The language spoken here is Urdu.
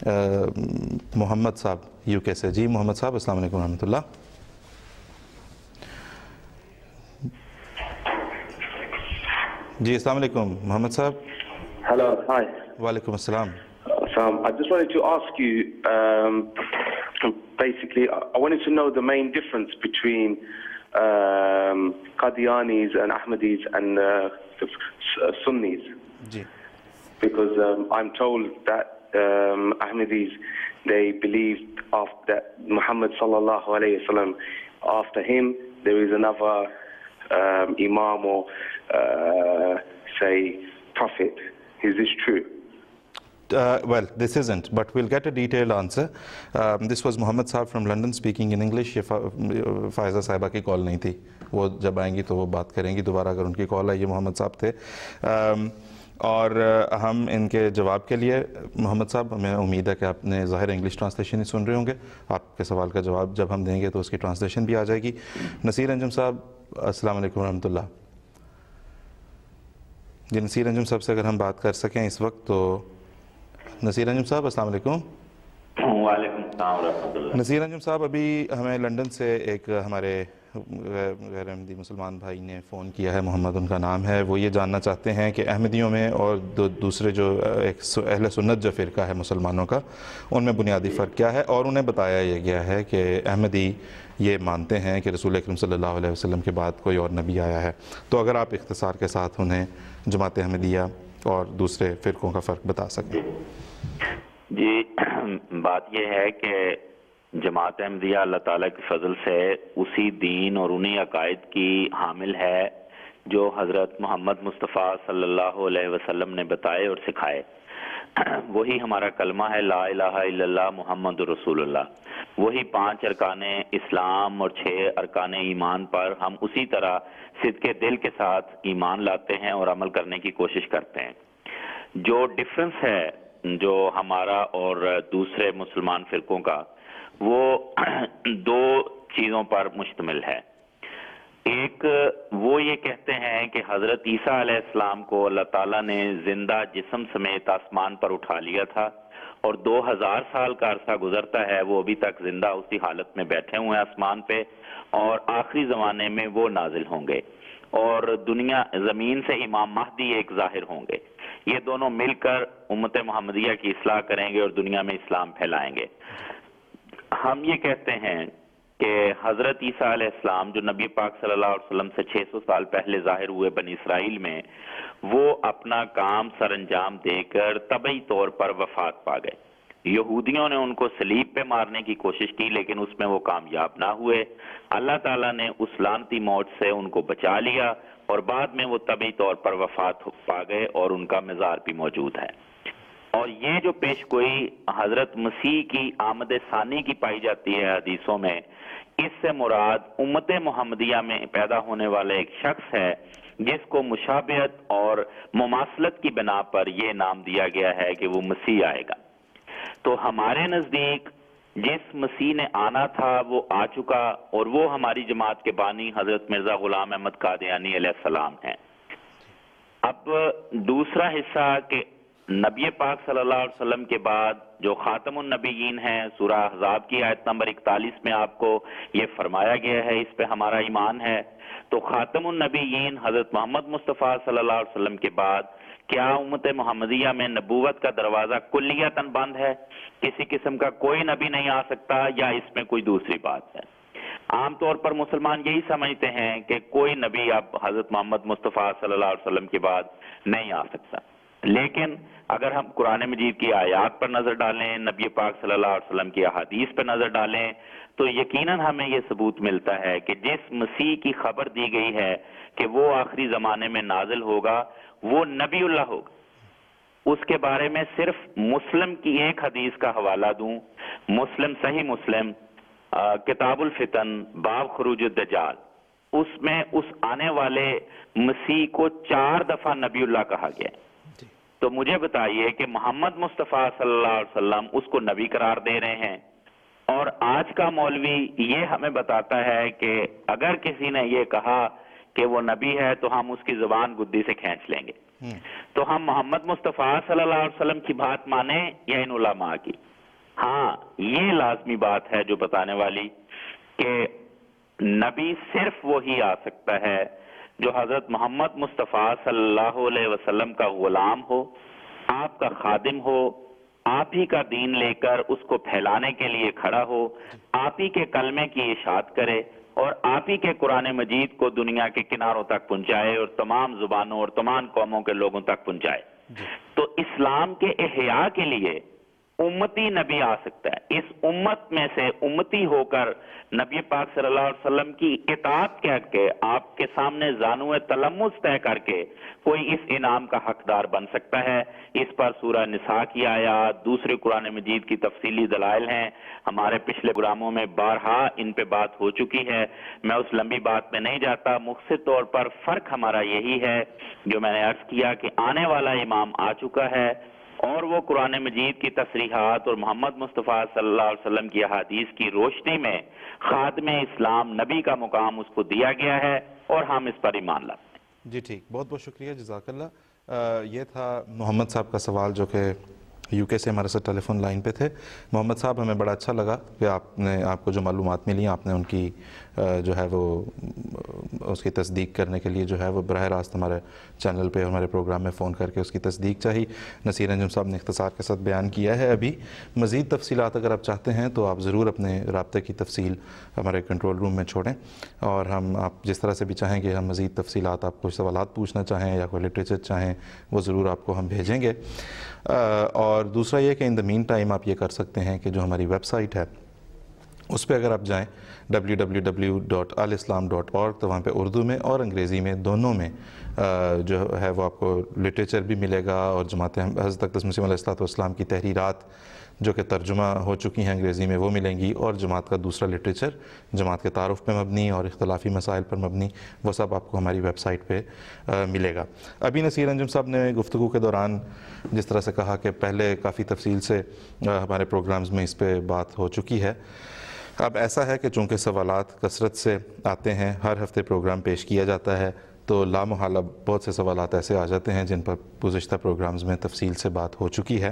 محمد صاحب یو کے سے. جی محمد صاحب السلام علیکم ورحمۃ اللہ. جی السلام علیکم محمد صاحب. Hello, hi. وعلیکم السلام. I just wanted to ask you, basically, I wanted to know the main difference between Qadianis and Ahmadis and Sunnis. G Because I'm told that Ahmadis, they believe after that Muhammad sallallahu alayhi wa sallam, after him there is another imam or say prophet. Is this true? Well, this isn't, but we'll get a detailed answer. This was Muhammad Saab from London speaking in English. یہ فائزہ صاحبہ کی کال نہیں تھی, وہ جب آئیں گی تو وہ بات کریں گی دوبارہ اگر ان کی کال آئی. یہ محمد صاحب تھے, اور ہم ان کے جواب کے لیے محمد صاحب, ہمیں امید ہے کہ آپ نے ظاہر انگلش ٹرانسلیشن ہی سن رہے ہوں گے. آپ کے سوال کا جواب جب ہم دیں گے تو اس کی ٹرانسلیشن بھی آ جائے گی. نصیر انجم صاحب السلام علیکم ورحمۃ اللہ. جی نصیر انجم صاحب سے اگر ہم بات کر سکیں اس وقت تو. نصیر انجم صاحب السلام علیکم. وعلیکم السلام ورحمۃ اللہ. نصیر انجم صاحب, ابھی ہمیں لنڈن سے ایک ہمارے غیر احمدی مسلمان بھائی نے فون کیا ہے, محمد ان کا نام ہے. وہ یہ جاننا چاہتے ہیں کہ احمدیوں میں اور دوسرے جو ایک اہل سنت جو فرقہ ہے مسلمانوں کا, ان میں بنیادی فرق کیا ہے. اور انہیں بتایا یہ گیا ہے کہ احمدی یہ مانتے ہیں کہ رسول اکرم صلی اللہ علیہ وسلم کے بعد کوئی اور نبی آیا ہے. تو اگر آپ اختصار کے ساتھ انہیں جماعت احمدیہ اور دوسرے فرقوں کا فرق بتا سکیں. جی بات یہ ہے کہ جماعت احمدیہ اللہ تعالیٰ کے فضل سے اسی دین اور انہی عقائد کی حامل ہے جو حضرت محمد مصطفیٰ صلی اللہ علیہ وسلم نے بتائے اور سکھائے. وہی ہمارا کلمہ ہے لا الہ الا اللہ محمد رسول اللہ. وہی 5 ارکان اسلام اور 6 ارکان ایمان پر ہم اسی طرح صدق دل کے ساتھ ایمان لاتے ہیں اور عمل کرنے کی کوشش کرتے ہیں. جو ڈفرنس ہے جو ہمارا اور دوسرے مسلمان فرقوں کا, وہ 2 چیزوں پر مشتمل ہے. ایک, وہ یہ کہتے ہیں کہ حضرت عیسیٰ علیہ السلام کو اللہ تعالیٰ نے زندہ جسم سمیت آسمان پر اٹھا لیا تھا, اور 2000 سال کا عرصہ گزرتا ہے وہ ابھی تک زندہ اسی حالت میں بیٹھے ہوئے ہیں آسمان پہ, اور آخری زمانے میں وہ نازل ہوں گے اور دنیا زمین سے امام مہدی ایک ظاہر ہوں گے. یہ دونوں مل کر امت محمدیہ کی اصلاح کریں گے اور دنیا میں اسلام پھیلائیں گے. ہم یہ کہتے ہیں کہ حضرت عیسیٰ علیہ السلام جو نبی پاک صلی اللہ علیہ وسلم سے 600 سال پہلے ظاہر ہوئے بنی اسرائیل میں, وہ اپنا کام سر انجام دے کر طبعی طور پر وفات پا گئے. یہودیوں نے ان کو صلیب پہ مارنے کی کوشش کی لیکن اس میں وہ کامیاب نہ ہوئے. اللہ تعالیٰ نے اس لعنتی موت سے ان کو بچا لیا اور بعد میں وہ طبعی طور پر وفات پا گئے اور ان کا مزار بھی موجود ہے. اور یہ جو پیش گوئی حضرت مسیح کی آمد ثانی کی پائی جاتی ہے حدیثوں میں, اس سے مراد امت محمدیہ میں پیدا ہونے والا ایک شخص ہے جس کو مشابہت اور مماثلت کی بنا پر یہ نام دیا گیا ہے کہ وہ مسیح آئے گا. تو ہمارے نزدیک جس مسیح نے آنا تھا وہ آ چکا, اور وہ ہماری جماعت کے بانی حضرت مرزا غلام احمد قادیانی علیہ السلام ہیں. اب دوسرا حصہ کہ نبی پاک صلی اللہ علیہ وسلم کے بعد جو خاتم النبیین ہیں, سورہ احزاب کی آیت نمبر 41 میں آپ کو یہ فرمایا گیا ہے, اس پہ ہمارا ایمان ہے. تو خاتم النبیین حضرت محمد مصطفیٰ صلی اللہ علیہ وسلم کے بعد کیا امت محمدیہ میں نبوت کا دروازہ کلیتاً بند ہے, کسی قسم کا کوئی نبی نہیں آ سکتا, یا اس میں کوئی دوسری بات ہے؟ عام طور پر مسلمان یہی سمجھتے ہیں کہ کوئی نبی اب حضرت محمد مصطفیٰ صلی اللہ علیہ وسلم کے بعد نہیں آ سکتا. لیکن اگر ہم قرآن مجید کی آیات پر نظر ڈالیں, نبی پاک صلی اللہ علیہ وسلم کی احادیث پر نظر ڈالیں, تو یقیناً ہمیں یہ ثبوت ملتا ہے کہ جس مسیح کی خبر دی گئی ہے کہ وہ آخری زمانے میں نازل ہوگا, وہ نبی اللہ ہوگا. اس کے بارے میں صرف مسلم کی ایک حدیث کا حوالہ دوں, مسلم صحیح مسلم کتاب الفتن باب خروج الدجال, اس میں اس آنے والے مسیح کو 4 دفعہ نبی اللہ کہا گیا ہے. تو مجھے بتائیے کہ محمد مصطفیٰ صلی اللہ علیہ وسلم اس کو نبی قرار دے رہے ہیں, اور آج کا مولوی یہ ہمیں بتاتا ہے کہ اگر کسی نے یہ کہا کہ وہ نبی ہے تو ہم اس کی زبان گدی سے کھینچ لیں گے. تو ہم محمد مصطفیٰ صلی اللہ علیہ وسلم کی بات مانیں یا ان علماء کی؟ ہاں یہ لازمی بات ہے جو بتانے والی کہ نبی صرف وہی آ سکتا ہے جو حضرت محمد مصطفیٰ صلی اللہ علیہ وسلم کا غلام ہو، آپ کا خادم ہو، آپ ہی کا دین لے کر اس کو پھیلانے کے لیے کھڑا ہو، آپ ہی کے کلمے کی اشاعت کرے اور آپ ہی کے قرآن مجید کو دنیا کے کناروں تک پہنچائے اور تمام زبانوں اور تمام قوموں کے لوگوں تک پہنچائے۔ تو اسلام کے احیاء کے لیے امتی نبی آ سکتا ہے۔ اس امت میں سے امتی ہو کر نبی پاک صلی اللہ علیہ وسلم کی اطاعت کر کے آپ کے سامنے زانوِ تلمس طے کر کے کوئی اس انعام کا حقدار بن سکتا ہے۔ اس پر سورہ نساء کی آیات، دوسرے قرآن مجید کی تفصیلی دلائل ہیں، ہمارے پچھلے پروگراموں میں بارہا ان پہ بات ہو چکی ہے، میں اس لمبی بات میں نہیں جاتا۔ مختصر طور پر فرق ہمارا یہی ہے جو میں نے عرض کیا کہ آنے والا امام آ چکا ہے اور وہ قرآن مجید کی تصریحات اور محمد مصطفیٰ صلی اللہ علیہ وسلم کی احادیث کی روشنی میں خادم اسلام نبی کا مقام اس کو دیا گیا ہے اور ہم اس پر ایمان لاتے ہیں۔ جی ٹھیک، بہت بہت شکریہ، جزاک اللہ۔ یہ تھا محمد صاحب کا سوال جو کہ یو کے سے ہمارے ساتھ ٹیلی فون لائن پہ تھے۔ محمد صاحب، ہمیں بڑا اچھا لگا کہ آپ کو جو معلومات ملی آپ نے ان کی جو ہے وہ اس کی تصدیق کرنے کے لیے جو ہے وہ براہ راست ہمارے چینل پہ ہمارے پروگرام میں فون کر کے اس کی تصدیق چاہی۔ نصیر انجم صاحب نے اختصار کے ساتھ بیان کیا ہے۔ ابھی مزید تفصیلات اگر آپ چاہتے ہیں تو آپ ضرور اپنے رابطے کی تفصیل ہمارے کنٹرول روم میں چھوڑیں، اور آپ جس طرح سے بھی چاہیں کہ ہم مزید تفصیلات، آپ کوئی سوالات پوچھنا چاہیں یا کوئی لٹریچر چاہیں، وہ ضرور آپ کو ہم بھیجیں گے۔ اور دوسرا یہ کہ ان دا مین ٹائم آپ یہ کر سکتے ہیں کہ جو ہماری ویب سائٹ ہے اس پہ اگر آپ جائیں www.alislam.org، تو وہاں پہ اردو میں اور انگریزی میں دونوں میں جو ہے وہ آپ کو لٹریچر بھی ملے گا، اور جماعت حضرت اقدس مسیح علیہ السلام کی تحریرات جو کہ ترجمہ ہو چکی ہیں انگریزی میں وہ ملیں گی، اور جماعت کا دوسرا لٹریچر جماعت کے تعارف پہ مبنی اور اختلافی مسائل پر مبنی، وہ سب آپ کو ہماری ویب سائٹ پہ ملے گا۔ ابھی نصیر انجم صاحب نے گفتگو کے دوران جس طرح سے کہا کہ پہلے کافی تفصیل سے ہمارے پروگرامز میں اس پہ بات ہو چکی ہے۔ اب ایسا ہے کہ چونکہ سوالات کثرت سے آتے ہیں، ہر ہفتے پروگرام پیش کیا جاتا ہے، تو لامحالہ بہت سے سوالات ایسے آ جاتے ہیں جن پر گزشتہ پروگرامز میں تفصیل سے بات ہو چکی ہے۔